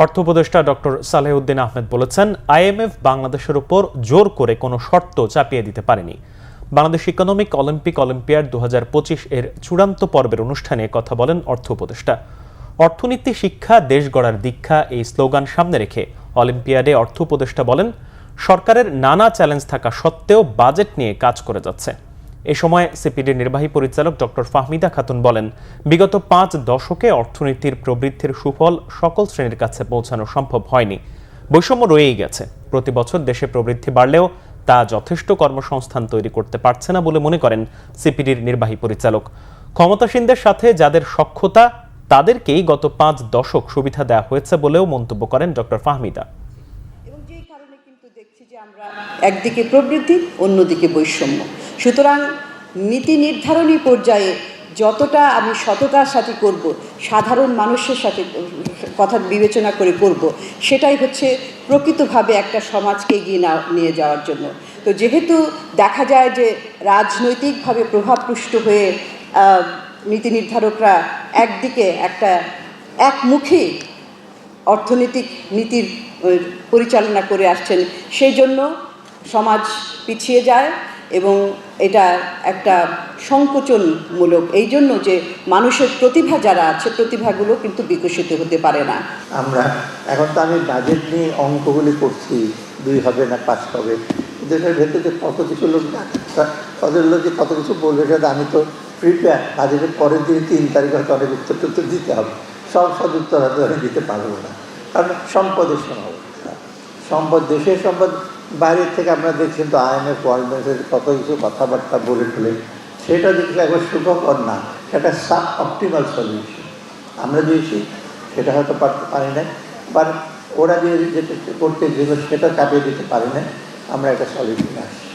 অর্থ উপদেষ্টা ডক্টর সালেহউদ্দিন আহমেদ বলেছেন, আইএমএফ বাংলাদেশের উপর জোর করে কোনো শর্ত চাপিয়ে দিতে পারেনি। বাংলাদেশ ইকোনমিক অলিম্পিয়াড 2025 এর চূড়ান্ত পর্বের অনুষ্ঠানে কথা বলেন অর্থ উপদেষ্টা। অর্থনীতি শিক্ষা দেশ গড়ার দীক্ষা এই স্লোগান সামনে রেখে অলিম্পিয়াডে অর্থ উপদেষ্টা বলেন, সরকারের নানা চ্যালেঞ্জ থাকা সত্ত্বেও বাজেট নিয়ে কাজ করে যাচ্ছে। এ সময় সিপিডির নির্বাহী পরিচালক ডক্টর ফাহমিদা খাতুন বলেন, বিগত 5 দশকে অর্থনীতির প্রবৃদ্ধির সুফল সকল শ্রেণীর কাছে পৌঁছানো সম্ভব হয়নি। বৈষম্য রয়েই গেছে। প্রতি বছর দেশে প্রবৃদ্ধি বাড়লেও তা যথেষ্ট কর্মসংস্থান তৈরি করতে পারছে না বলে মনে করেন সিপিডির নির্বাহী পরিচালক। ক্ষমতাসীনদের সাথে যাদের সখ্যতা তাদেরকেই গত 5 দশক সুবিধা দেওয়া হয়েছে বলেও মন্তব্য করেন ডক্টর ফাহমিদা। এবং যেই কারণে কিন্তু দেখছি যে আমরা একদিকে প্রবৃদ্ধি, অন্যদিকে বৈষম্য। সুতরাং নীতি নির্ধারণী পর্যায়ে যতটা আমি সততার সাথে করব, সাধারণ মানুষের সাথে কথা বিবেচনা করে করব, সেটাই হচ্ছে প্রকৃতভাবে একটা সমাজকে এগিয়ে নিয়ে যাওয়ার জন্য। তো যেহেতু দেখা যায় যে রাজনৈতিকভাবে প্রভাবপুষ্ট হয়ে নীতি নির্ধারকরা একদিকে একটা একমুখী অর্থনৈতিক নীতির পরিচালনা করে আসছেন, সেই জন্য সমাজ পিছিয়ে যায় এবং এটা একটা সংকোচনমূলক, এই জন্য যে মানুষের প্রতিভা যারা আছে, প্রতিভাগুলো কিন্তু বিকশিত হতে পারে না। আমরা এখন তো আমি বাজেট নিয়ে অঙ্কগুলি করছি, 2 হবে না 5 হবে, দেশের ভেতরে কত কিছু লোক তাদের লোক যে কত কিছু বলবে, সেটা আমি তো প্রিপেয়ার। বাজেটের পরের দিন 3 তারিখ হয়তো অনেক উত্তর দিতে হবে, সব উত্তর হয়তো আমি দিতে পারবো না, কারণ সম্পদের সময় সম্পদ, দেশের সম্পদ বাইরের থেকে আমরা দেখছি তো আইএমএফ ওয়ার্ল্ড ব্যাংকের কত কিছু কথাবার্তা বলে ফেলে, সেটা দেখলে একবার সুখকর না, সেটা সাব অপটিমাল সলিউশন। আমরা দিয়েছি সেটা হয়তো পারি না, বা ওরা যে যেটা করতে যেগুলো সেটা চাপিয়ে দিতে পারি না, আমরা একটা সলিউশন আসি।